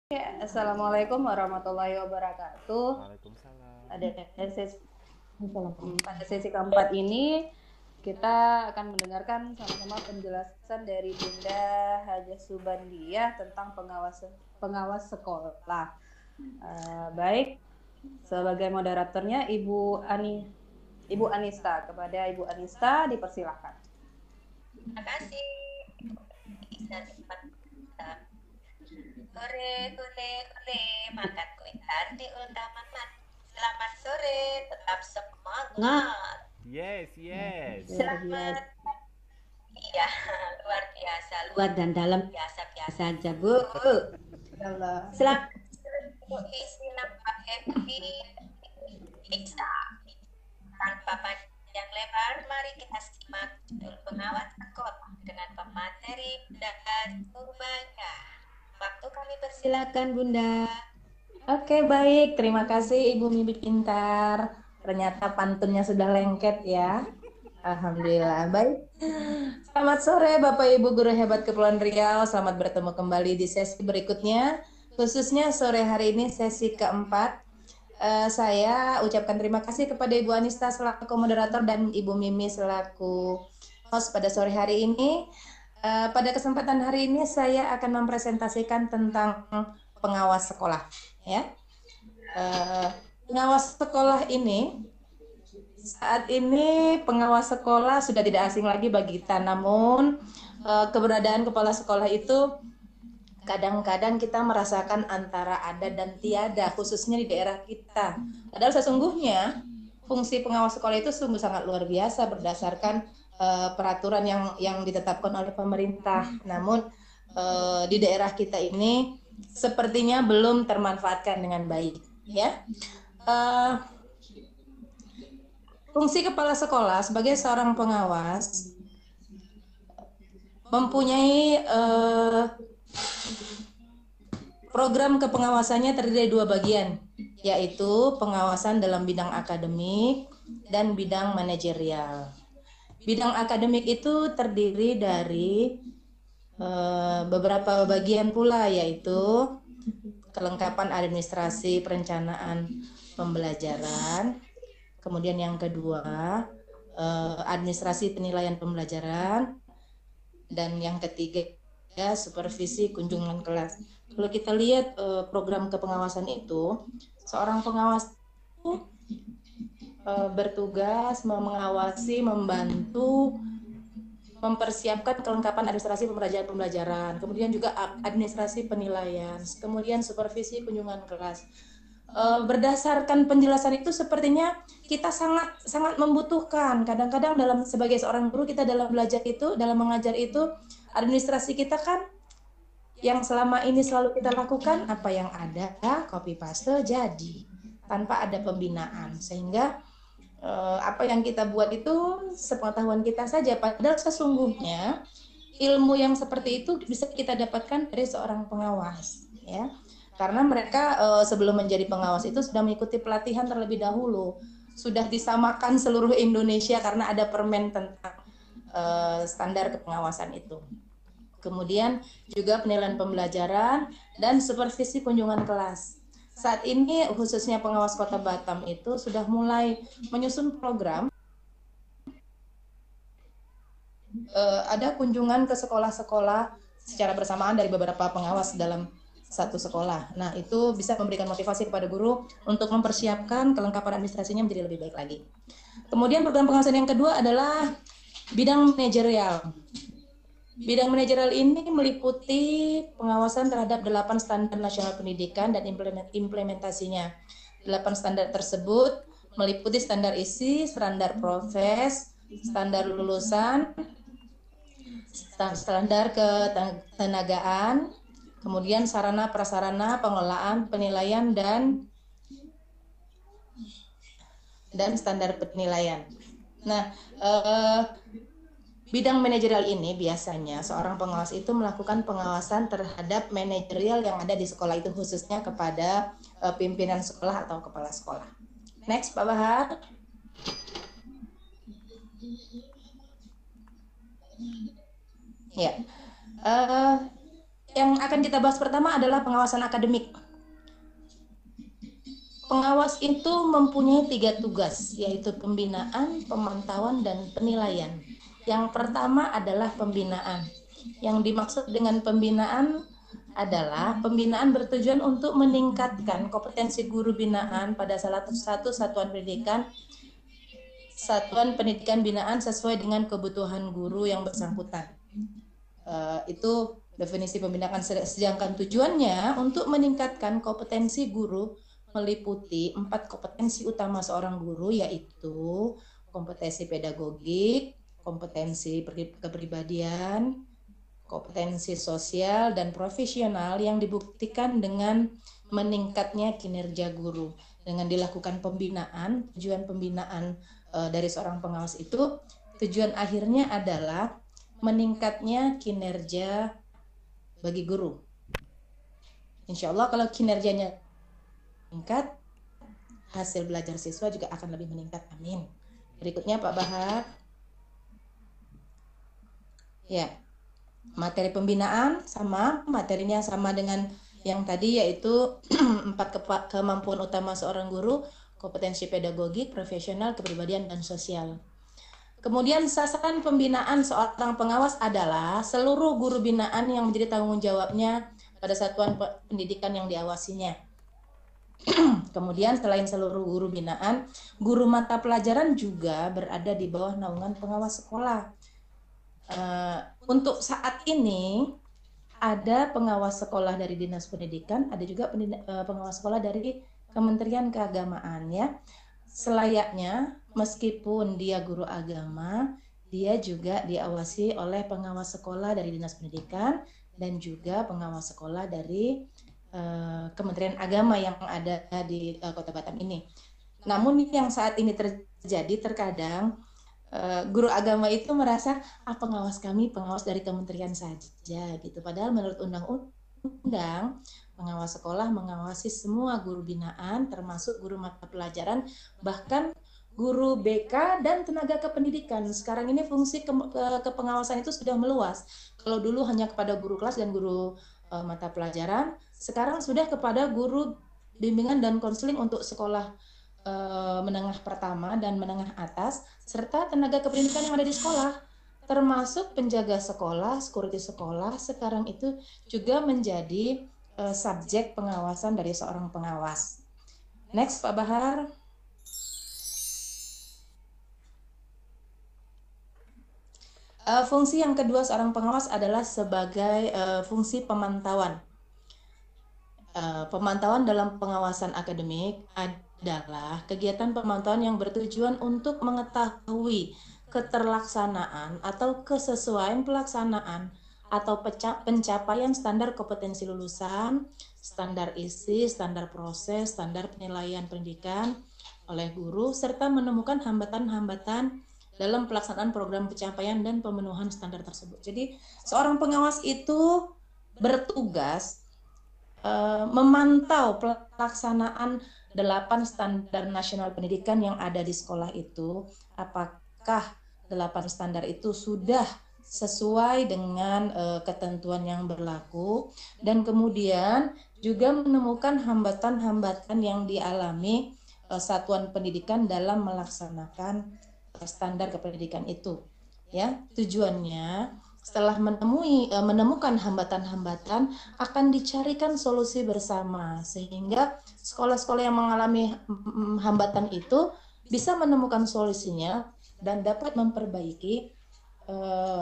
Ya, Assalamualaikum warahmatullahi wabarakatuh. Waalaikumsalam. Ada sesi, pada sesi keempat ini kita akan mendengarkan sama-sama penjelasan dari Bunda Hajah Subandiah tentang pengawas sekolah. Baik, sebagai moderatornya Ibu Anista. Kepada Ibu Anista dipersilakan. Terima kasih. Bisa cepat. Sore, sore, sore, makan kue tadi utamakan. Selamat sore, tetap semangat. Yes, yes. Selamat. Iya, luar biasa, luar dan dalam biasa-biasa aja, Bu. Selamat isi nambah happy bisa. Tanpa panjang lebar, mari kita simak judul pengawas sekolah dengan pemateri dan Bunda. Waktu kami persilakan, Bunda. Oke, baik. Terima kasih Ibu Mimi Pintar. Ternyata pantunnya sudah lengket ya. Alhamdulillah. Baik. Selamat sore Bapak Ibu guru hebat Kepulauan Riau. Selamat bertemu kembali di sesi berikutnya. Khususnya sore hari ini sesi keempat. Saya ucapkan terima kasih kepada Ibu Anista selaku moderator dan Ibu Mimi selaku host pada sore hari ini. Pada kesempatan hari ini saya akan mempresentasikan tentang pengawas sekolah. Ya, pengawas sekolah ini saat ini pengawas sekolah sudah tidak asing lagi bagi kita. Namun keberadaan kepala sekolah itu kadang-kadang kita merasakan antara ada dan tiada, khususnya di daerah kita. Padahal sesungguhnya fungsi pengawas sekolah itu sungguh sangat luar biasa berdasarkan peraturan yang ditetapkan oleh pemerintah. Namun di daerah kita ini sepertinya belum termanfaatkan dengan baik. Ya, fungsi kepala sekolah sebagai seorang pengawas mempunyai program kepengawasannya terdiri dari dua bagian, yaitu pengawasan dalam bidang akademik dan bidang manajerial. Bidang akademik itu terdiri dari beberapa bagian pula, yaitu kelengkapan administrasi perencanaan pembelajaran, kemudian yang kedua administrasi penilaian pembelajaran, dan yang ketiga supervisi kunjungan kelas. Kalau kita lihat program kepengawasan itu, seorang pengawas itu bertugas mengawasi, membantu mempersiapkan kelengkapan administrasi pembelajaran, kemudian juga administrasi penilaian, kemudian supervisi kunjungan kelas. Berdasarkan penjelasan itu sepertinya kita sangat membutuhkan. Kadang-kadang sebagai seorang guru kita dalam belajar itu, dalam mengajar itu, administrasi kita kan yang selama ini selalu kita lakukan apa yang ada copy paste jadi tanpa ada pembinaan, sehingga apa yang kita buat itu sepengetahuan kita saja, padahal sesungguhnya ilmu yang seperti itu bisa kita dapatkan dari seorang pengawas, ya, karena mereka sebelum menjadi pengawas itu sudah mengikuti pelatihan terlebih dahulu, sudah disamakan seluruh Indonesia karena ada permen tentang standar kepengawasan itu. Kemudian juga penilaian pembelajaran dan supervisi kunjungan kelas. Saat ini khususnya pengawas Kota Batam itu sudah mulai menyusun program, ada kunjungan ke sekolah-sekolah secara bersamaan dari beberapa pengawas dalam satu sekolah. Nah, itu bisa memberikan motivasi kepada guru untuk mempersiapkan kelengkapan administrasinya menjadi lebih baik lagi. Kemudian program pengawasan yang kedua adalah bidang manajerial. Bidang manajerial ini meliputi pengawasan terhadap 8 standar nasional pendidikan dan implementasinya. 8 standar tersebut meliputi standar isi, standar profes, standar lulusan, standar ketenagaan, kemudian sarana prasarana, pengelolaan, penilaian, dan standar penilaian. Nah, bidang manajerial ini biasanya seorang pengawas itu melakukan pengawasan terhadap manajerial yang ada di sekolah itu, khususnya kepada pimpinan sekolah atau kepala sekolah. Next, Pak Bahar. Ya, yang akan kita bahas pertama adalah pengawasan akademik. Pengawas itu mempunyai 3 tugas, yaitu pembinaan, pemantauan, dan penilaian. Yang pertama adalah pembinaan. Yang dimaksud dengan pembinaan adalah pembinaan bertujuan untuk meningkatkan kompetensi guru binaan pada salah satu satuan pendidikan binaan sesuai dengan kebutuhan guru yang bersangkutan. Itu definisi pembinaan. Sedangkan tujuannya untuk meningkatkan kompetensi guru meliputi 4 kompetensi utama seorang guru, yaitu kompetensi pedagogik, kompetensi kepribadian, kompetensi sosial dan profesional yang dibuktikan dengan meningkatnya kinerja guru. Dengan dilakukan pembinaan, tujuan pembinaan dari seorang pengawas itu, tujuan akhirnya adalah meningkatnya kinerja bagi guru. Insya Allah kalau kinerjanya meningkat, hasil belajar siswa juga akan lebih meningkat. Amin. Berikutnya Pak Bahar. Ya, materi pembinaan sama, materinya sama dengan yang tadi, yaitu 4 kemampuan utama seorang guru, kompetensi pedagogik, profesional, kepribadian, dan sosial. Kemudian sasaran pembinaan seorang pengawas adalah seluruh guru binaan yang menjadi tanggung jawabnya pada satuan pendidikan yang diawasinya. Kemudian selain seluruh guru binaan, guru mata pelajaran juga berada di bawah naungan pengawas sekolah. Untuk saat ini ada pengawas sekolah dari Dinas Pendidikan, ada juga pengawas sekolah dari Kementerian Keagamaan ya. Selayaknya meskipun dia guru agama, dia juga diawasi oleh pengawas sekolah dari Dinas Pendidikan dan juga pengawas sekolah dari Kementerian Agama yang ada di Kota Batam ini. Namun yang saat ini terjadi, terkadang guru agama itu merasa pengawas kami pengawas dari kementerian saja gitu. Padahal menurut undang-undang pengawas sekolah mengawasi semua guru binaan, termasuk guru mata pelajaran, bahkan guru BK dan tenaga kependidikan. Sekarang ini fungsi kepengawasan itu sudah meluas. Kalau dulu hanya kepada guru kelas dan guru mata pelajaran, sekarang sudah kepada guru bimbingan dan konseling untuk sekolah menengah pertama dan menengah atas, serta tenaga kependidikan yang ada di sekolah, termasuk penjaga sekolah, security sekolah, sekarang itu juga menjadi subjek pengawasan dari seorang pengawas. Next, Pak Bahar. Fungsi yang kedua seorang pengawas adalah sebagai fungsi pemantauan. Pemantauan dalam pengawasan akademik adalah kegiatan pemantauan yang bertujuan untuk mengetahui keterlaksanaan atau kesesuaian pelaksanaan atau pencapaian standar kompetensi lulusan, standar isi, standar proses, standar penilaian pendidikan oleh guru, serta menemukan hambatan-hambatan dalam pelaksanaan program pencapaian dan pemenuhan standar tersebut. Jadi seorang pengawas itu bertugas memantau pelaksanaan 8 standar nasional pendidikan yang ada di sekolah itu, apakah 8 standar itu sudah sesuai dengan ketentuan yang berlaku, dan kemudian juga menemukan hambatan-hambatan yang dialami satuan pendidikan dalam melaksanakan standar kependidikan itu. Ya, tujuannya setelah menemukan hambatan-hambatan akan dicarikan solusi bersama, sehingga sekolah-sekolah yang mengalami hambatan itu bisa menemukan solusinya dan dapat memperbaiki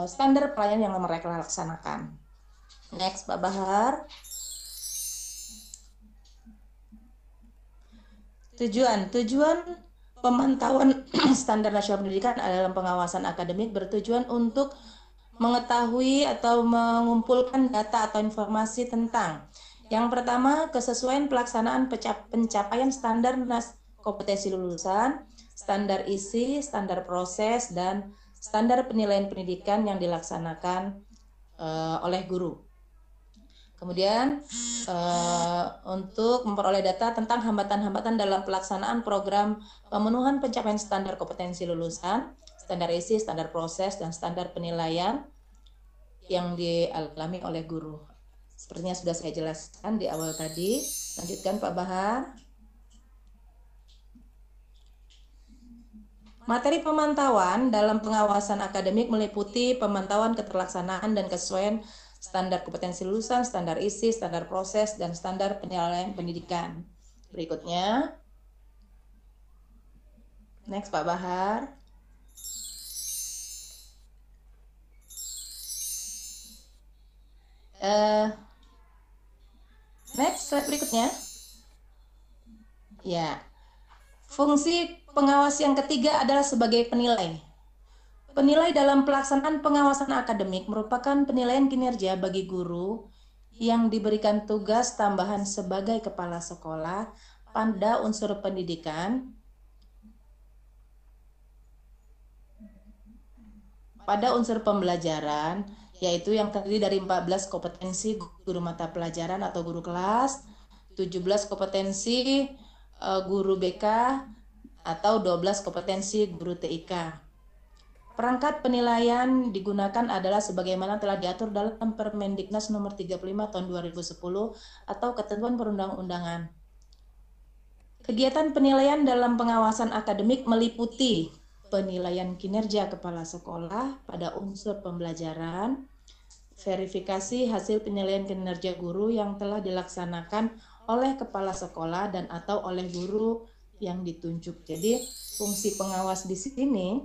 standar pelayanan yang mereka laksanakan. Next, Pak Bahar. Tujuan pemantauan standar nasional pendidikan dalam pengawasan akademik bertujuan untuk mengetahui atau mengumpulkan data atau informasi tentang yang pertama, kesesuaian pelaksanaan pencapaian standar kompetensi lulusan, standar isi, standar proses, dan standar penilaian pendidikan yang dilaksanakan oleh guru. Kemudian untuk memperoleh data tentang hambatan-hambatan dalam pelaksanaan program pemenuhan pencapaian standar kompetensi lulusan, standar isi, standar proses, dan standar penilaian yang dialami oleh guru. Sepertinya sudah saya jelaskan di awal tadi. Lanjutkan Pak Bahar. Materi pemantauan dalam pengawasan akademik meliputi pemantauan keterlaksanaan dan kesesuaian standar kompetensi lulusan, standar isi, standar proses, dan standar penilaian pendidikan. Berikutnya. Next Pak Bahar. Next, slide berikutnya. Ya. Fungsi pengawas yang ketiga adalah sebagai penilai. Penilai dalam pelaksanaan pengawasan akademik merupakan penilaian kinerja bagi guru yang diberikan tugas tambahan sebagai kepala sekolah pada unsur pendidikan, pada unsur pembelajaran, yaitu yang terdiri dari 14 kompetensi guru mata pelajaran atau guru kelas, 17 kompetensi guru BK, atau 12 kompetensi guru TIK. Perangkat penilaian digunakan adalah sebagaimana telah diatur dalam Permendiknas nomor 35 tahun 2010 atau ketentuan perundang-undangan. Kegiatan penilaian dalam pengawasan akademik meliputi penilaian kinerja kepala sekolah pada unsur pembelajaran, verifikasi hasil penilaian kinerja guru yang telah dilaksanakan oleh kepala sekolah dan atau oleh guru yang ditunjuk. Jadi fungsi pengawas di sini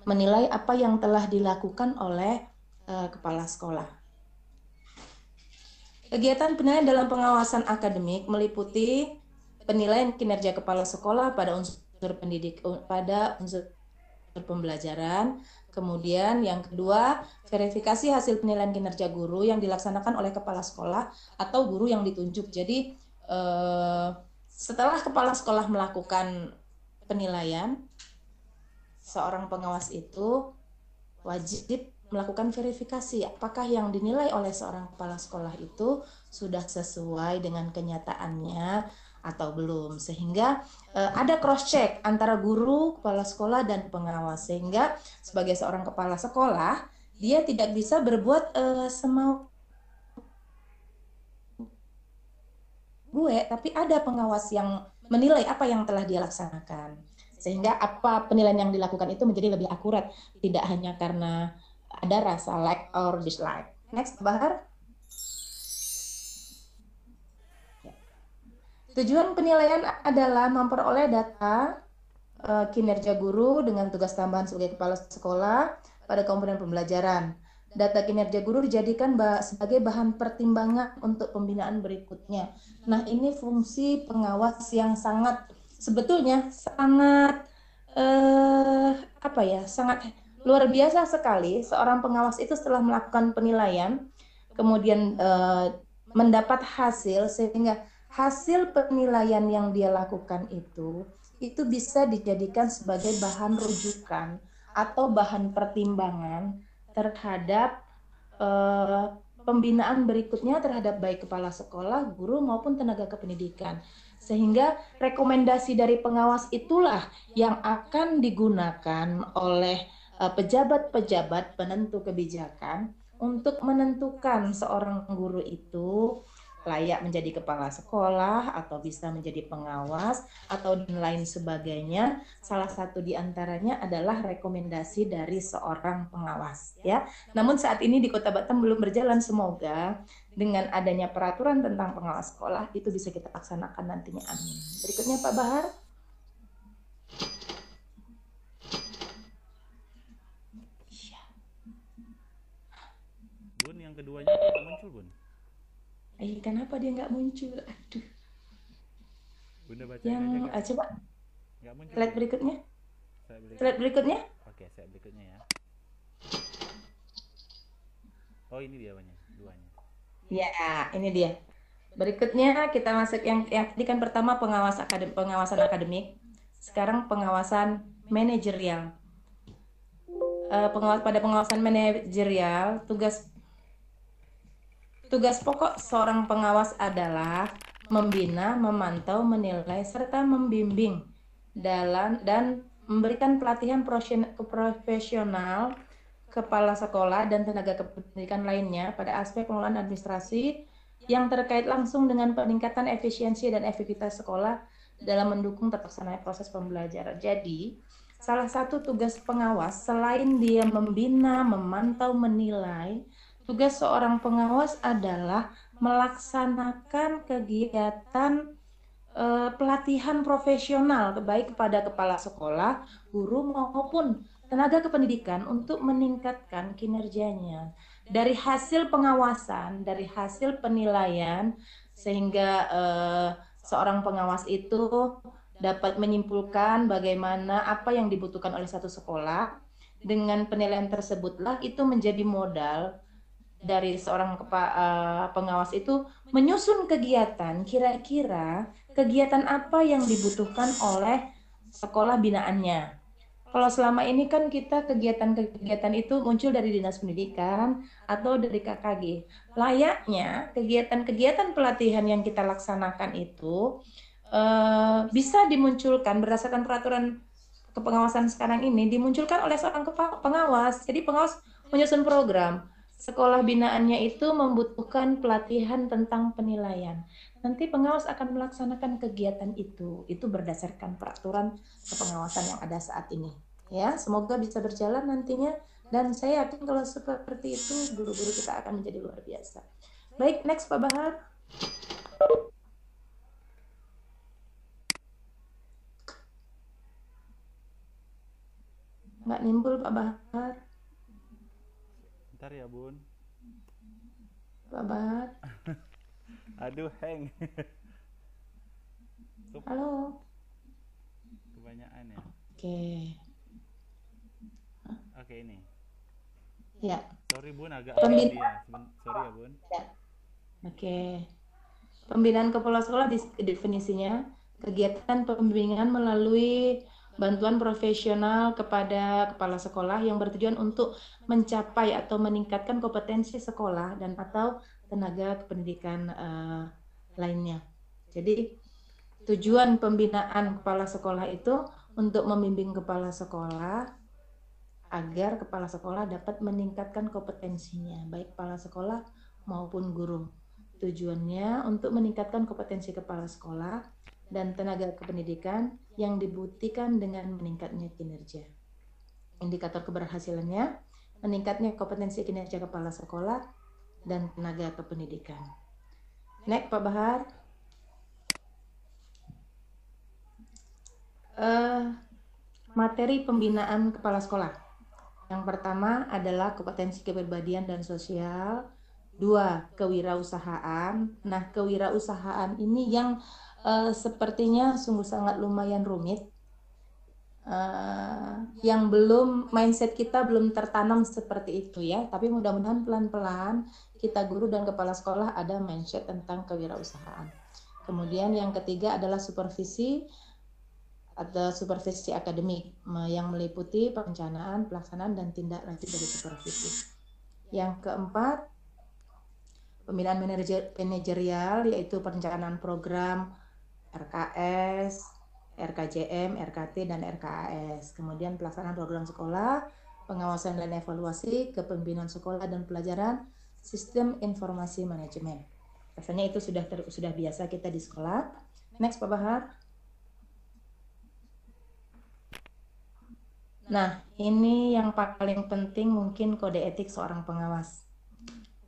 menilai apa yang telah dilakukan oleh kepala sekolah. Kegiatan penilaian dalam pengawasan akademik meliputi penilaian kinerja kepala sekolah pada unsur pembelajaran. Kemudian yang kedua, verifikasi hasil penilaian kinerja guru yang dilaksanakan oleh kepala sekolah atau guru yang ditunjuk. Jadi setelah kepala sekolah melakukan penilaian, seorang pengawas itu wajib melakukan verifikasi apakah yang dinilai oleh seorang kepala sekolah itu sudah sesuai dengan kenyataannya atau belum, sehingga ada cross check antara guru, kepala sekolah, dan pengawas, sehingga sebagai seorang kepala sekolah dia tidak bisa berbuat semau gue, tapi ada pengawas yang menilai apa yang telah dia laksanakan, sehingga apa penilaian yang dilakukan itu menjadi lebih akurat, tidak hanya karena ada rasa like or dislike. Next, Bahar. Tujuan penilaian adalah memperoleh data kinerja guru dengan tugas tambahan sebagai kepala sekolah pada komponen pembelajaran. Data kinerja guru dijadikan sebagai bahan pertimbangan untuk pembinaan berikutnya. Nah, ini fungsi pengawas yang sebetulnya sangat sangat luar biasa sekali. Seorang pengawas itu setelah melakukan penilaian, kemudian mendapat hasil, sehingga hasil penilaian yang dia lakukan itu bisa dijadikan sebagai bahan rujukan atau bahan pertimbangan terhadap pembinaan berikutnya terhadap baik kepala sekolah, guru maupun tenaga kependidikan. Sehingga rekomendasi dari pengawas itulah yang akan digunakan oleh pejabat-pejabat penentu kebijakan untuk menentukan seorang guru itu layak menjadi kepala sekolah atau bisa menjadi pengawas atau dan lain sebagainya. Salah satu di antaranya adalah rekomendasi dari seorang pengawas, ya. Namun saat ini di Kota Batam belum berjalan, semoga dengan adanya peraturan tentang pengawas sekolah itu bisa kita laksanakan nantinya, amin. Berikutnya Pak Bahar. Bun, yang keduanya tidak muncul, Bun. Kenapa dia nggak muncul? Aduh. Bunda baca Yang aja, coba. Nggak muncul. Slide berikutnya. Slide berikutnya. Oke, slide berikutnya ya. Oh, ini dia duanya. Ya, ini dia. Berikutnya kita masuk yang tadi kan pertama pengawasan akademik. Sekarang pengawasan manajerial. Pada pengawasan manajerial, tugas pokok seorang pengawas adalah membina, memantau, menilai, serta membimbing dan memberikan pelatihan profesional kepala sekolah dan tenaga kependidikan lainnya pada aspek pengelolaan administrasi yang terkait langsung dengan peningkatan efisiensi dan efektivitas sekolah dalam mendukung terlaksananya proses pembelajaran. Jadi, salah satu tugas pengawas selain dia membina, memantau, menilai, tugas seorang pengawas adalah melaksanakan kegiatan pelatihan profesional baik kepada kepala sekolah, guru maupun tenaga kependidikan untuk meningkatkan kinerjanya. Dari hasil pengawasan, dari hasil penilaian, sehingga seorang pengawas itu dapat menyimpulkan bagaimana apa yang dibutuhkan oleh satu sekolah. Dengan penilaian tersebutlah itu menjadi modal dari seorang pengawas itu menyusun kegiatan, kira-kira kegiatan apa yang dibutuhkan oleh sekolah binaannya. Kalau selama ini kan kita kegiatan-kegiatan itu muncul dari Dinas Pendidikan atau dari KKG. Layaknya kegiatan-kegiatan pelatihan yang kita laksanakan itu bisa dimunculkan berdasarkan peraturan kepengawasan sekarang ini, dimunculkan oleh seorang pengawas. Jadi pengawas menyusun program. Sekolah binaannya itu membutuhkan pelatihan tentang penilaian. Nanti pengawas akan melaksanakan kegiatan itu berdasarkan peraturan kepengawasan yang ada saat ini. Ya, semoga bisa berjalan nantinya, dan saya yakin kalau seperti itu guru-guru kita akan menjadi luar biasa. Baik, next Pak Bahar. Nggak nimbul Pak Bahar. Bentar ya Bun. Pak Bahar. Aduh, hang. Halo. Kebanyakan ya. Oke, ini. Ya. Sorry Bun, agak lama dia. Sorry ya Bun. Ya. Oke. Pembinaan kepala sekolah definisinya kegiatan pembimbingan melalui bantuan profesional kepada kepala sekolah yang bertujuan untuk mencapai atau meningkatkan kompetensi sekolah dan atau tenaga kependidikan lainnya. Jadi tujuan pembinaan kepala sekolah itu untuk membimbing kepala sekolah agar kepala sekolah dapat meningkatkan kompetensinya, baik kepala sekolah maupun guru. Tujuannya untuk meningkatkan kompetensi kepala sekolah dan tenaga kependidikan yang dibuktikan dengan meningkatnya kinerja. Indikator keberhasilannya, meningkatnya kompetensi kinerja kepala sekolah dan tenaga kependidikan. Next, Pak Bahar. Materi pembinaan kepala sekolah. Yang pertama adalah kompetensi kepribadian dan sosial. 2, kewirausahaan. Nah, kewirausahaan ini yang sepertinya sungguh sangat lumayan rumit, yang belum, mindset kita belum tertanam seperti itu ya, tapi mudah-mudahan pelan-pelan kita guru dan kepala sekolah ada mindset tentang kewirausahaan. Kemudian yang ketiga adalah supervisi atau supervisi akademik yang meliputi perencanaan, pelaksanaan, dan tindak lanjut dari supervisi. Yang keempat, pembinaan manajerial, yaitu perencanaan program RKS, RKJM, RKT, dan RKAS. Kemudian pelaksanaan program sekolah, pengawasan dan evaluasi, kepemimpinan sekolah dan pelajaran, sistem informasi manajemen. Rasanya itu sudah biasa kita di sekolah. Next, Pak Bahar. Nah, ini yang paling penting mungkin kode etik seorang pengawas.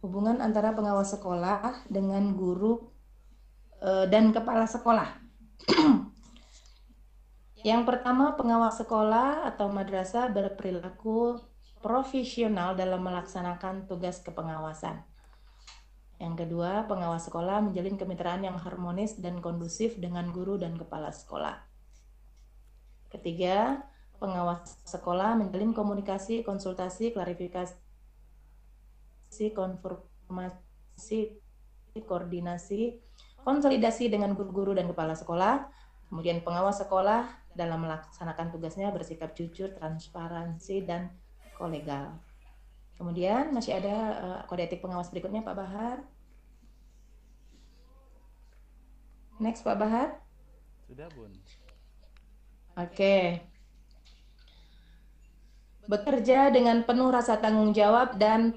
Hubungan antara pengawas sekolah dengan guru dan kepala sekolah. Yang pertama, pengawas sekolah atau madrasah berperilaku profesional dalam melaksanakan tugas kepengawasan. Yang kedua, pengawas sekolah menjalin kemitraan yang harmonis dan kondusif dengan guru dan kepala sekolah. Ketiga, pengawas sekolah menjalin komunikasi, konsultasi, klarifikasi, konfirmasi, koordinasi, konsolidasi dengan guru-guru dan kepala sekolah. Kemudian pengawas sekolah dalam melaksanakan tugasnya bersikap jujur, transparansi, dan kolegal. Kemudian masih ada kode etik pengawas berikutnya, Pak Bahar. Next, Pak Bahar. Sudah Bun. Oke. bekerja dengan penuh rasa tanggung jawab dan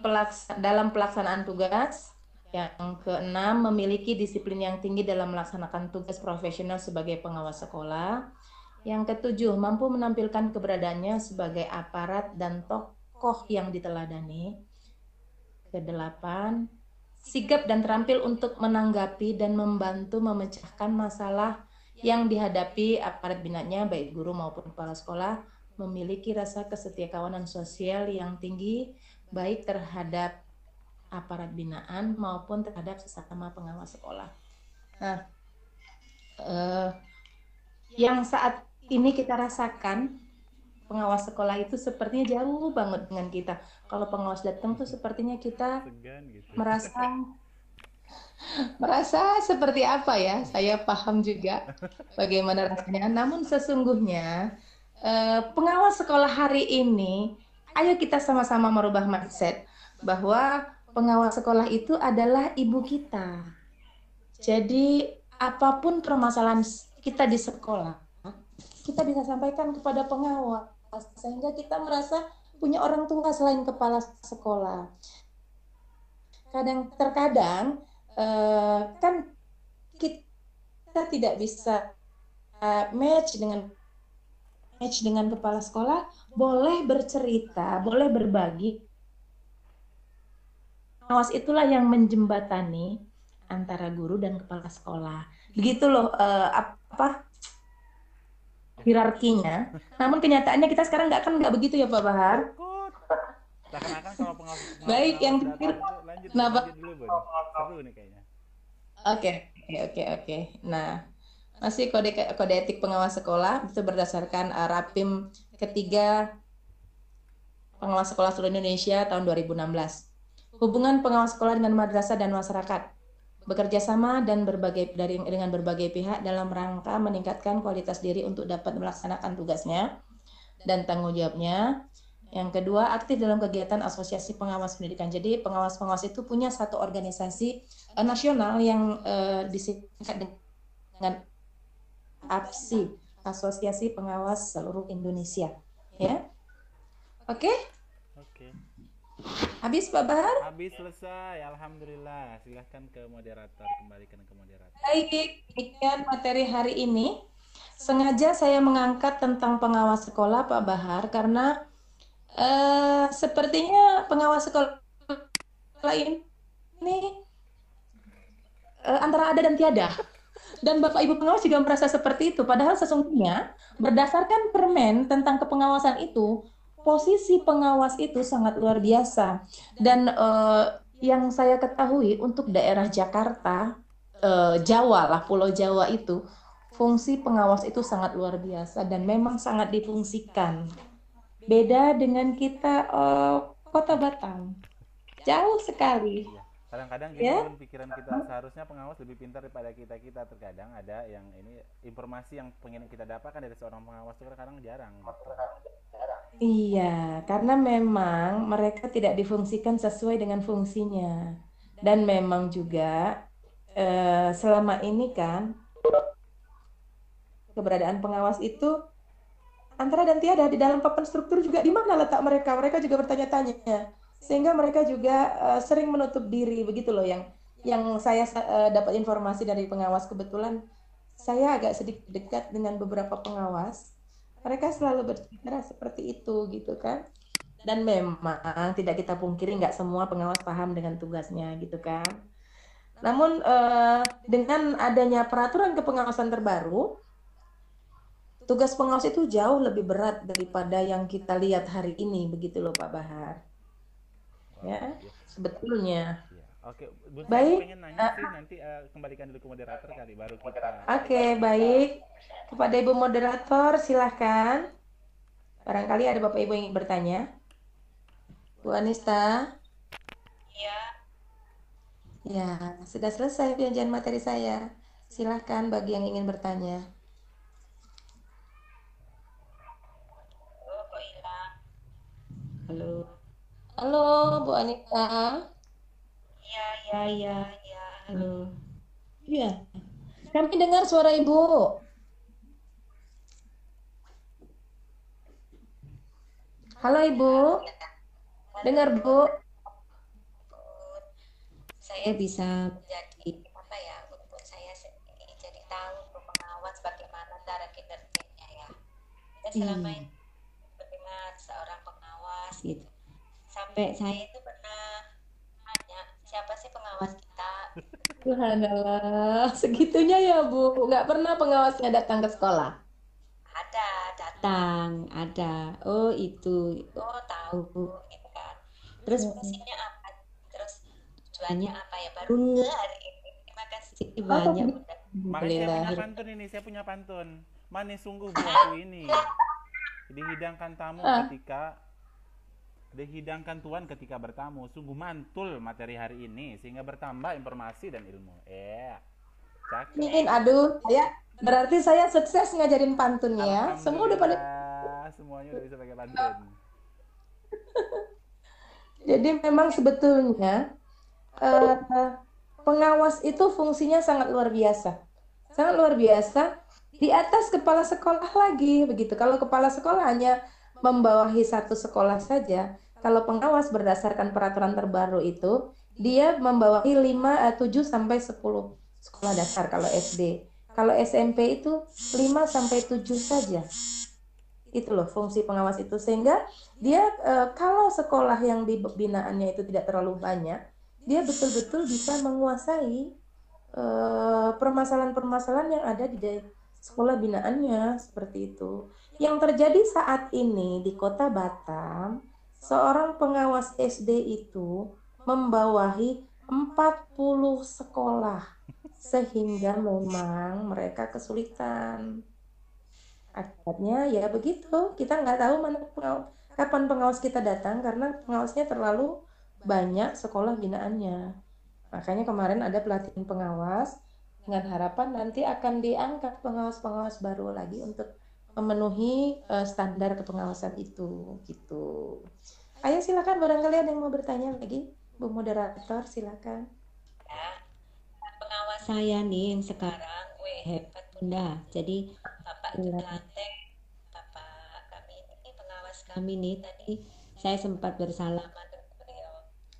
dalam pelaksanaan tugas. Yang keenam, memiliki disiplin yang tinggi dalam melaksanakan tugas profesional sebagai pengawas sekolah. Yang ketujuh, mampu menampilkan keberadaannya sebagai aparat dan tokoh yang diteladani. Kedelapan, sigap dan terampil untuk menanggapi dan membantu memecahkan masalah yang dihadapi aparat binanya, baik guru maupun kepala sekolah, memiliki rasa kesetiakawanan sosial yang tinggi, baik terhadap aparat binaan maupun terhadap sesama pengawas sekolah. Nah, yang saat ini kita rasakan, pengawas sekolah itu sepertinya jauh banget dengan kita. Kalau pengawas datang tuh sepertinya kita Segan gitu. merasa seperti apa ya? Saya paham juga bagaimana rasanya. Namun sesungguhnya pengawas sekolah hari ini, ayo kita sama-sama merubah mindset bahwa pengawas sekolah itu adalah ibu kita. Jadi apapun permasalahan kita di sekolah, kita bisa sampaikan kepada pengawas sehingga kita merasa punya orang tua selain kepala sekolah. Terkadang kan kita tidak bisa match dengan kepala sekolah, boleh bercerita, boleh berbagi. Pengawas itulah yang menjembatani antara guru dan kepala sekolah. Begitu loh hierarkinya. Namun kenyataannya kita sekarang nggak begitu ya Pak Bahar. Seakan-akan kalau pengawas Baik, yang lanjut dulu, Bun. Seru nih kayaknya. Oke. Nah, masih kode etik pengawas sekolah itu berdasarkan Rapim ketiga pengawas sekolah seluruh Indonesia tahun 2016. Hubungan pengawas sekolah dengan madrasah dan masyarakat, bekerja sama dan dengan berbagai pihak dalam rangka meningkatkan kualitas diri untuk dapat melaksanakan tugasnya dan tanggung jawabnya. Yang kedua, aktif dalam kegiatan asosiasi pengawas pendidikan. Jadi pengawas-pengawas itu punya satu organisasi nasional yang disingkat dengan APSI, Asosiasi Pengawas Seluruh Indonesia. Ya, oke? Oke. Habis Pak Bahar? Habis, selesai. Alhamdulillah. Silahkan ke moderator, kembalikan ke moderator. Baik, demikian materi hari ini. Sengaja saya mengangkat tentang pengawas sekolah Pak Bahar karena sepertinya pengawas sekolah ini antara ada dan tiada. Dan Bapak Ibu pengawas juga merasa seperti itu. Padahal sesungguhnya berdasarkan permen tentang kepengawasan itu, posisi pengawas itu sangat luar biasa. Dan yang saya ketahui untuk daerah Jakarta, Jawa lah, Pulau Jawa itu, fungsi pengawas itu sangat luar biasa dan memang sangat difungsikan. Beda dengan kita Kota Batam, jauh sekali. Kadang-kadang gini pun pikiran kita, seharusnya pengawas lebih pintar daripada kita. Terkadang ada yang ini informasi yang pengen kita dapatkan dari seorang pengawas itu kadang jarang. Iya, karena memang mereka tidak difungsikan sesuai dengan fungsinya. Dan memang juga selama ini kan keberadaan pengawas itu antara dan tiada. Di dalam papan struktur juga di mana letak mereka. Mereka juga bertanya-tanya. Sehingga mereka juga sering menutup diri, begitu loh yang saya dapat informasi dari pengawas. Kebetulan saya agak sedikit dekat dengan beberapa pengawas. Mereka selalu berbicara seperti itu gitu kan. Dan memang tidak kita pungkiri nggak semua pengawas paham dengan tugasnya gitu kan. Namun dengan adanya peraturan kepengawasan terbaru, tugas pengawas itu jauh lebih berat daripada yang kita lihat hari ini, begitu loh Pak Bahar. Ya, sebetulnya. Oke, Bu, baik. Saya pengen nanya sih, nanti kembalikan dulu ke moderator kali, baru kita. Oke, baik. Kepada Ibu moderator, silahkan. Barangkali ada Bapak Ibu yang ingin bertanya. Bu Anista. Iya. Ya, sudah selesai penyajian materi saya. Silahkan bagi yang ingin bertanya. Kok hilang? Halo, Bu Anita. Iya. Halo. Iya. Kami dengar suara Ibu. Halo Ibu, dengar Bu. Saya bisa menjadi apa ya, untuk saya ini jadi tahu untuk pengawas bagaimana cara kinerjanya ya. Dan selama ini mendengar seorang pengawas gitu, sampai saya itu pernah tanya siapa sih pengawas kita. Subhanallah, segitunya ya Bu. Nggak pernah pengawasnya datang ke sekolah. Ada datang, ada. Oh itu, oh tahu gitu kan. Terus fungsinya apa? Terus tujuannya apa ya? Baru nge hari ini. Terima kasih banyak Bunda. Makanya saya punya Alhamdulillah. pantun ini, saya punya pantun. Manis sungguh buahku ini. Dihidangkan tamu ketika Dihidangkan Tuhan ketika bertamu. Sungguh mantul materi hari ini sehingga bertambah informasi dan ilmu. Cakep. Aduh, berarti saya sukses ngajarin pantun ya. Semua udah pada. Alhamdulillah, semuanya udah bisa pakai pantun. Jadi memang sebetulnya eh, pengawas itu fungsinya sangat luar biasa. Sangat luar biasa di atas kepala sekolah lagi begitu. Kalau kepala sekolah hanya membawahi satu sekolah saja, kalau pengawas berdasarkan peraturan terbaru itu dia membawahi 7 sampai 10 sekolah dasar kalau SD. Kalau SMP itu 5 sampai 7 saja. Itu loh fungsi pengawas itu, sehingga dia kalau sekolah yang di binaannya itu tidak terlalu banyak, dia betul-betul bisa menguasai permasalahan-permasalahan yang ada di sekolah binaannya seperti itu. Yang terjadi saat ini di Kota Batam, seorang pengawas SD itu membawahi 40 sekolah, sehingga memang mereka kesulitan. Akibatnya ya begitu, kita nggak tahu kapan pengawas kita datang karena pengawasnya terlalu banyak sekolah binaannya. Makanya kemarin ada pelatihan pengawas dengan harapan nanti akan diangkat pengawas-pengawas baru lagi untuk memenuhi standar kepengawasan itu gitu. Ayo silakan, barangkali ada yang mau bertanya lagi, Bu Moderator silakan. Ya, pengawas saya nih yang sekarang, hebat Bunda. Jadi Bapak itu dilantik, Bapak kami ini pengawas kami nih tadi saya sempat bersalaman dengan beliau.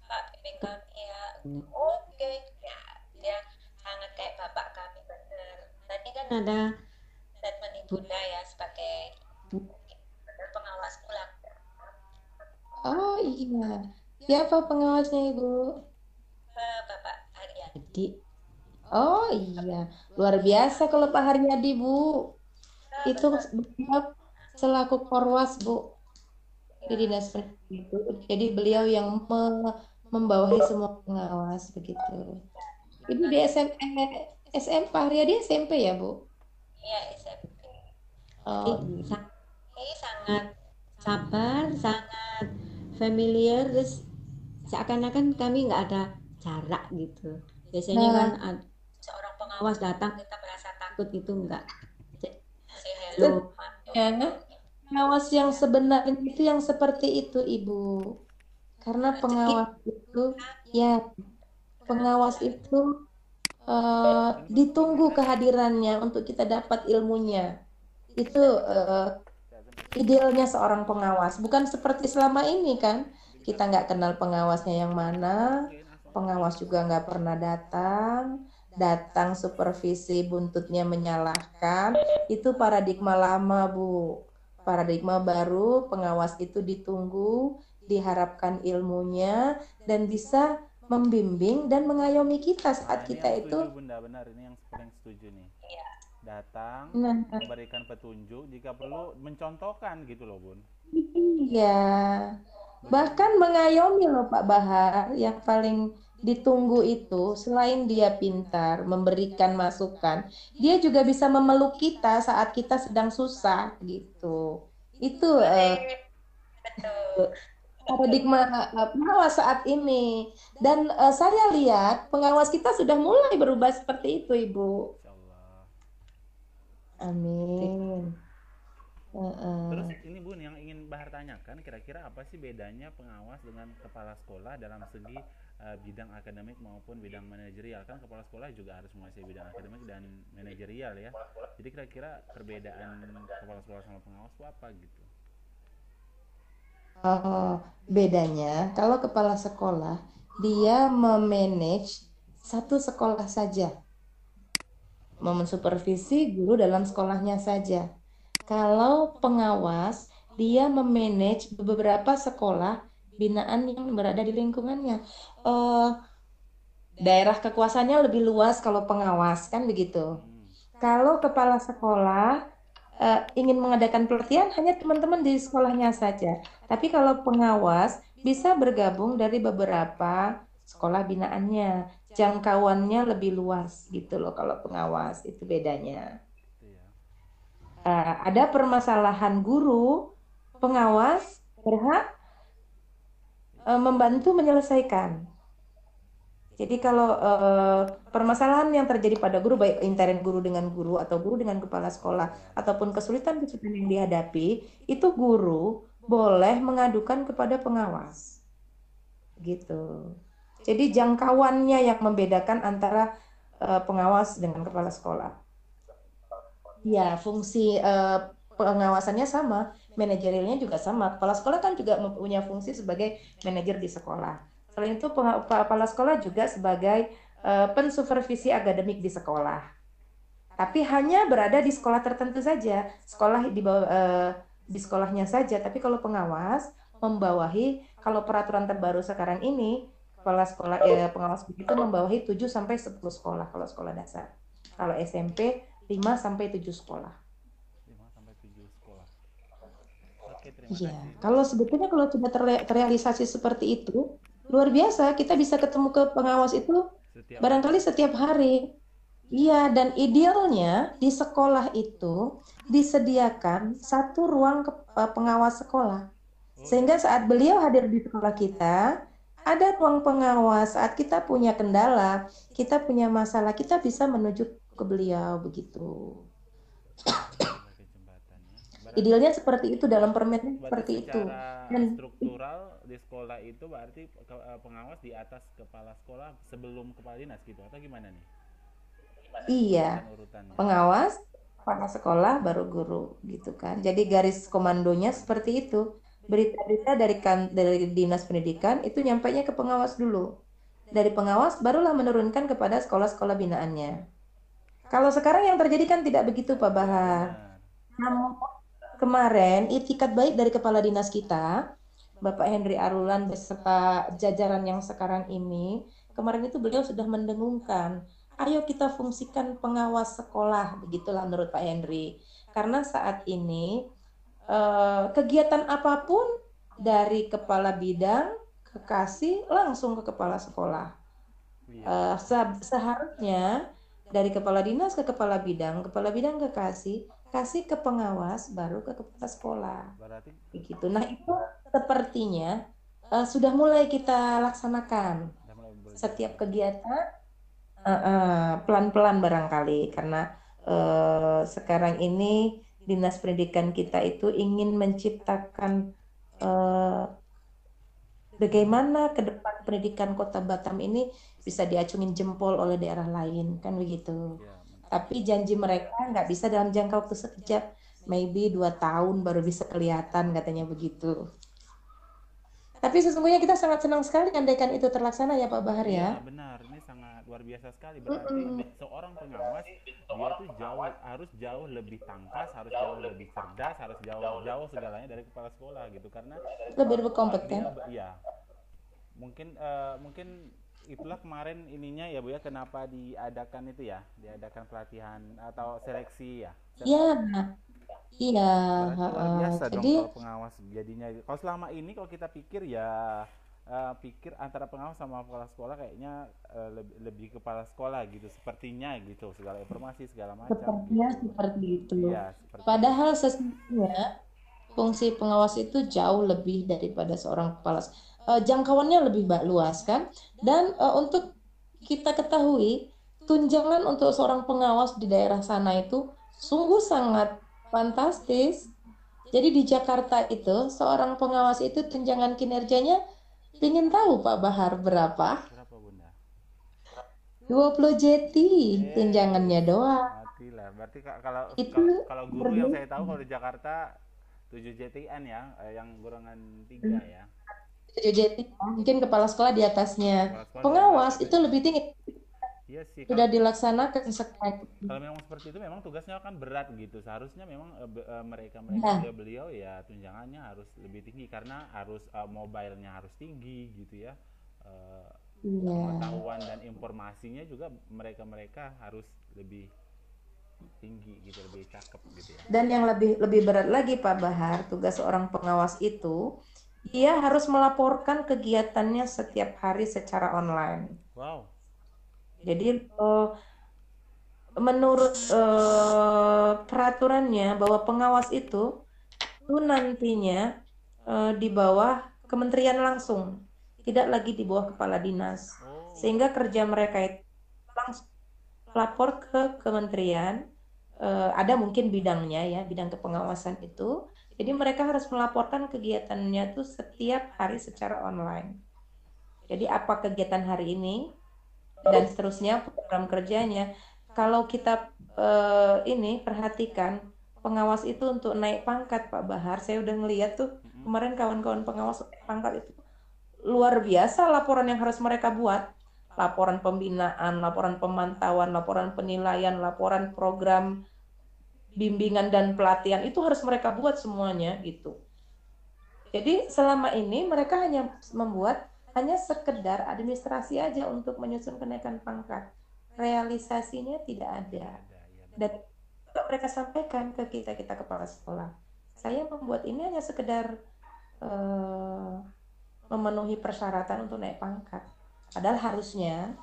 Pak, bimbing kami ya. Oke, ya dia sangat kayak bapak kami benar. Tadi kan ada statement Bunda ya sebagai pengawas pulang. Oh iya, siapa pengawasnya Ibu? Bapak Haryadi. Oh iya, luar biasa kalau Pak Haryadi Bu. Itu beliau selaku Korwas Bu di Dinas Pendidikan itu. Jadi beliau yang membawahi semua pengawas begitu. Ibu di SMP, Pak Haryadi SMP ya Bu? Iya, SMP. Oh Jadi iya. sangat sabar, sangat familiar, terus seakan-akan kami nggak ada jarak gitu. Biasanya kan Nah, seorang pengawas datang kita merasa takut gitu, enggak. Jadi say hello. ya, pengawas yang sebenarnya itu yang seperti itu Ibu. Karena pengawas itu, ya, pengawas itu ditunggu kehadirannya untuk kita dapat ilmunya. Itu idealnya seorang pengawas. Bukan seperti selama ini kan, kita nggak kenal pengawasnya yang mana, pengawas juga nggak pernah datang supervisi buntutnya menyalahkan. Itu paradigma lama Bu. Paradigma baru, pengawas itu ditunggu, diharapkan ilmunya, dan bisa membimbing dan mengayomi kita saat Ini kita yang itu. setuju Bunda, benar ini yang paling setuju nih. Datang, Nah, memberikan petunjuk, jika perlu mencontohkan gitu loh Bun. iya. Bahkan mengayomi loh Pak Bahar, yang paling ditunggu itu selain dia pintar memberikan masukan, dia juga bisa memeluk kita saat kita sedang susah gitu. Itu Betul. paradigma pengawas saat ini. Dan saya lihat pengawas kita sudah mulai berubah seperti itu, Ibu. Insyaallah. Amin. Terus ini Bun yang ingin Bahar tanyakan, kira-kira apa sih bedanya pengawas dengan kepala sekolah dalam segi bidang akademik maupun bidang manajerial? Kan kepala sekolah juga harus menguasai bidang akademik dan manajerial ya. Jadi kira-kira perbedaan kepala sekolah sama pengawas itu apa gitu? Oh, bedanya kalau kepala sekolah dia memanage satu sekolah saja, mensupervisi guru dalam sekolahnya saja. Kalau pengawas, dia memanage beberapa sekolah binaan yang berada di lingkungannya. Eh, Daerah kekuasaannya lebih luas kalau pengawas, kan begitu. Hmm. Kalau kepala sekolah ingin mengadakan pelatihan hanya teman-teman di sekolahnya saja. Tapi kalau pengawas bisa bergabung dari beberapa sekolah binaannya. Jangkauannya lebih luas gitu loh kalau pengawas, itu bedanya. Itu ya. Ada permasalahan guru, pengawas berhak membantu menyelesaikan. Jadi kalau permasalahan yang terjadi pada guru, baik intern guru dengan guru atau guru dengan kepala sekolah, Ya. ataupun kesulitan-kesulitan yang dihadapi, itu guru boleh mengadukan kepada pengawas, gitu. Jadi jangkauannya yang membedakan antara pengawas dengan kepala sekolah. Ya, fungsi pengawasannya sama, manajerialnya juga sama. Kepala sekolah kan juga mempunyai fungsi sebagai manajer di sekolah. Selain itu, kepala sekolah juga sebagai pensupervisi akademik di sekolah. Tapi hanya berada di sekolah tertentu saja, sekolah di bawah, di sekolahnya saja. Tapi kalau pengawas membawahi, kalau peraturan terbaru sekarang ini, kepala sekolah pengawas begitu membawahi 7 sampai 10 sekolah kalau sekolah dasar. Kalau SMP 5 sampai 7 sekolah. 5 sampai 7 sekolah. Oke, terima Iya, kasih. kalau sebetulnya kalau sudah terrealisasi seperti itu, luar biasa. Kita bisa ketemu ke pengawas itu Setiap hari. barangkali setiap hari. Iya, dan idealnya di sekolah itu disediakan satu ruang pengawas sekolah. Oh iya. Sehingga saat beliau hadir di sekolah kita, ada ruang pengawas. Saat kita punya kendala, kita punya masalah, kita bisa menuju ke beliau begitu. Sebagai jembatan ya. Berarti Idealnya seperti itu, dalam permennya berarti seperti itu. secara Dan struktural di sekolah itu berarti pengawas di atas kepala sekolah sebelum kepala dinas gitu atau gimana nih? iya, Urutan-urutannya. pengawas, kepala sekolah, baru guru gitu kan. Jadi garis komandonya seperti itu. Berita-berita dari Dinas Pendidikan itu nyampainya ke pengawas dulu. Dari pengawas barulah menurunkan kepada sekolah-sekolah binaannya. Kalau sekarang yang terjadi kan tidak begitu, Pak Ya Bahar. benar. Namun kemarin itikat baik dari kepala dinas kita, Bapak Henry Arulan beserta jajaran yang sekarang ini, kemarin itu beliau sudah mendengungkan, ayo kita fungsikan pengawas sekolah, begitulah menurut Pak Henry. Karena saat ini kegiatan apapun dari kepala bidang ke kasih langsung ke kepala sekolah. Iya betul. Seharusnya dari kepala dinas ke kepala bidang ke kasih, kasih ke pengawas, baru ke kepala sekolah. Berarti Begitu. Nah, itu sepertinya sudah mulai kita laksanakan. udah mulai Setiap berjalan. kegiatan pelan-pelan barangkali, karena sekarang ini Dinas Pendidikan kita itu ingin menciptakan eh, bagaimana ke depan pendidikan Kota Batam ini bisa diacungin jempol oleh daerah lain, kan begitu. Ya, Tapi janji mereka nggak bisa dalam jangka waktu sekejap, maybe 2 tahun baru bisa kelihatan katanya begitu. Tapi sesungguhnya kita sangat senang sekali andaikan itu terlaksana ya Pak Bahar ya. iya benar. Ini sangat luar biasa sekali. Berarti seorang pengawas dia tuh harus jauh lebih tangkas, harus jauh lebih cerdas, harus jauh segalanya dari kepala sekolah gitu. Karena Lebih berkompeten. dia ya mungkin itulah kemarin ininya ya Bu ya, kenapa diadakan itu ya, diadakan pelatihan atau seleksi ya. Ya, iya. Berarti luar Heeh. biasa dong Jadi kalau pengawas jadinya. Kalau selama ini kalau kita pikir ya pikir antara pengawas sama kepala sekolah kayaknya lebih kepala sekolah gitu sepertinya gitu, segala informasi segala macam sepertinya gitu. seperti itu. Iya seperti itu. Padahal sesungguhnya fungsi pengawas itu jauh lebih daripada seorang kepala. Jangkauannya lebih luas kan. Dan untuk kita ketahui, tunjangan untuk seorang pengawas di daerah sana itu sungguh sangat fantastis. Jadi di Jakarta itu seorang pengawas itu tunjangan kinerjanya, ingin tahu Pak Bahar berapa? Berapa Bunda? 20 jeti tunjangannya Wis, doang. matilah. Berarti kalau Itu kalau guru yang berdua. saya tahu kalau di Jakarta 7 JTN ya, yang golongan 3 ya. 7 JT, mungkin kepala sekolah di atasnya. Kepala sekolah 12 Pengawas itu katanya. lebih tinggi, Iya sih, sudah dilaksanakan sekarang. kalau memang seperti itu memang tugasnya kan berat gitu. Seharusnya memang mereka-mereka Nah, beliau-beliau ya tunjangannya harus lebih tinggi karena harus mobile-nya harus tinggi gitu ya. Eh, iya. Pengetahuan dan informasinya juga mereka-mereka harus lebih tinggi gitu, lebih cakep gitu ya. Dan yang lebih lebih berat lagi Pak Bahar, tugas seorang pengawas itu, dia harus melaporkan kegiatannya setiap hari secara online. Wow. Jadi menurut peraturannya bahwa pengawas itu nantinya di bawah kementerian langsung, tidak lagi di bawah kepala dinas. Oh. Sehingga kerja mereka itu langsung lapor ke kementerian, ada mungkin bidangnya ya, bidang kepengawasan itu. Jadi mereka harus melaporkan kegiatannya tuh setiap hari secara online. Jadi apa kegiatan hari ini dan seterusnya program kerjanya. Kalau kita ini perhatikan pengawas itu untuk naik pangkat Pak Bahar, saya udah ngeliat tuh kemarin kawan-kawan pengawas naik pangkat itu luar biasa laporan yang harus mereka buat. Laporan pembinaan, laporan pemantauan, laporan penilaian, laporan program bimbingan dan pelatihan itu harus mereka buat semuanya gitu. Jadi selama ini mereka hanya membuat hanya sekedar administrasi aja untuk menyusun kenaikan pangkat. Realisasinya tidak ada. Dan mereka sampaikan ke kita kepala sekolah. Saya membuat ini hanya sekedar memenuhi persyaratan untuk naik pangkat. Padahal harusnya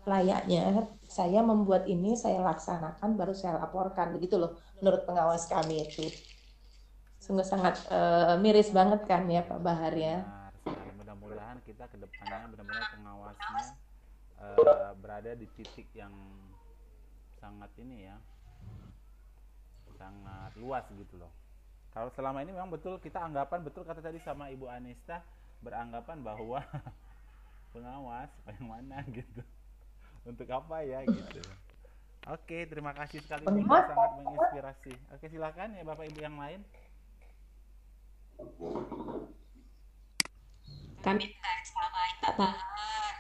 layaknya saya membuat ini, saya laksanakan, baru saya laporkan, begitu loh menurut pengawas kami itu. Sungguh sangat miris banget kan ya Pak Bahar ya. Mudah-mudahan kita ke depannya benar-benar pengawasnya berada di titik yang sangat ini ya, sangat luas gitu loh. Kalau selama ini memang betul kita anggapan, betul kata tadi sama Ibu Anista, beranggapan bahwa pengawas yang mana gitu, untuk apa ya gitu. Oke, terima kasih sekali Bu, sangat menginspirasi. Oke, silakan ya Bapak Ibu yang lain. Kami menggarisbawahi Pak Bahar,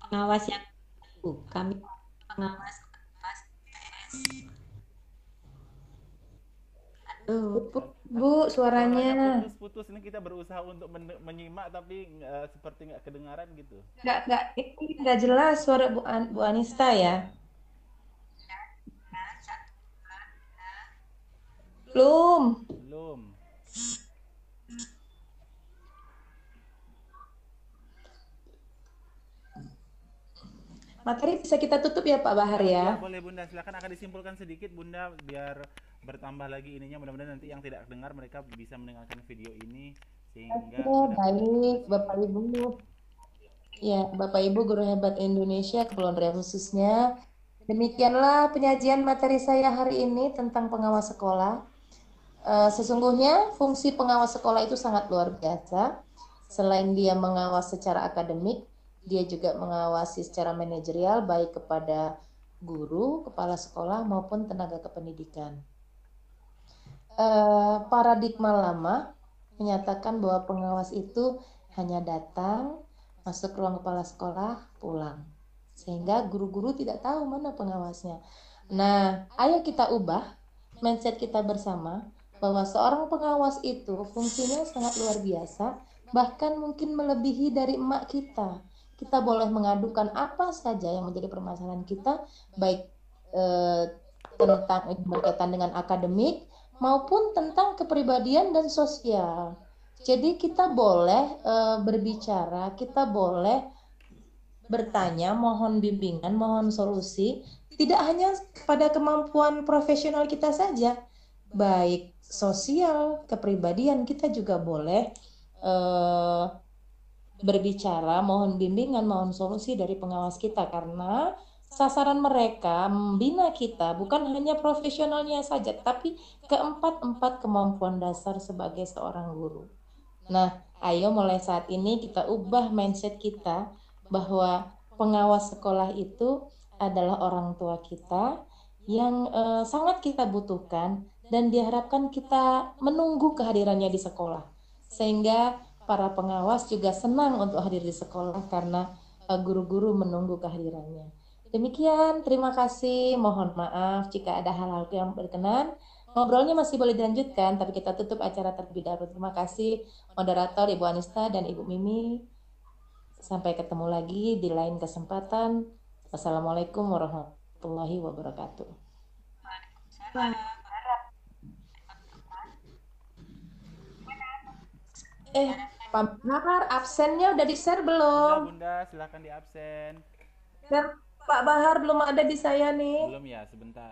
pengawas yang kami pengawas Bu, suaranya putus-putus. Ini kita berusaha untuk menyimak tapi seperti nggak kedengaran gitu. Nggak jelas suara Bu Anista ya. Belum. Materi bisa kita tutup ya Pak Bahar ya. Boleh Bunda, silakan, akan disimpulkan sedikit Bunda biar bertambah lagi ininya. Mudah-mudahan nanti yang tidak dengar mereka bisa mendengarkan video ini sehingga baik Bapak Ibu. Ya, Bapak Ibu guru hebat Indonesia, Kepulauan Riau khususnya. Demikianlah penyajian materi saya hari ini tentang pengawas sekolah. Sesungguhnya fungsi pengawas sekolah itu sangat luar biasa. Selain dia mengawas secara akademik, dia juga mengawasi secara manajerial baik kepada guru, kepala sekolah maupun tenaga kependidikan. Paradigma lama menyatakan bahwa pengawas itu hanya datang, masuk ruang kepala sekolah, pulang. Sehingga guru-guru tidak tahu mana pengawasnya. Nah, ayo kita ubah mindset kita bersama bahwa seorang pengawas itu fungsinya sangat luar biasa, bahkan mungkin melebihi dari emak kita. Kita boleh mengadukan apa saja yang menjadi permasalahan kita, baik tentang berkaitan dengan akademik maupun tentang kepribadian dan sosial. Jadi kita boleh berbicara, kita boleh bertanya, mohon bimbingan, mohon solusi, tidak hanya pada kemampuan profesional kita saja, baik sosial, kepribadian, kita juga boleh berbicara, mohon bimbingan, mohon solusi dari pengawas kita, karena sasaran mereka membina kita bukan hanya profesionalnya saja, tapi keempat kemampuan dasar sebagai seorang guru. Nah, ayo mulai saat ini kita ubah mindset kita bahwa pengawas sekolah itu adalah orang tua kita yang sangat kita butuhkan dan diharapkan kita menunggu kehadirannya di sekolah. Sehingga para pengawas juga senang untuk hadir di sekolah karena guru-guru menunggu kehadirannya. Demikian, terima kasih. Mohon maaf jika ada hal-hal yang berkenan. Ngobrolnya masih boleh dilanjutkan, tapi kita tutup acara terlebih dahulu. Terima kasih, moderator Ibu Anista dan Ibu Mimi. Sampai ketemu lagi di lain kesempatan. Wassalamualaikum warahmatullahi wabarakatuh. Pak Bahar, absennya udah di-share Sudah belum? Bunda, silakan di absen. Dan Pak Bahar belum ada di saya nih. Belum ya, sebentar.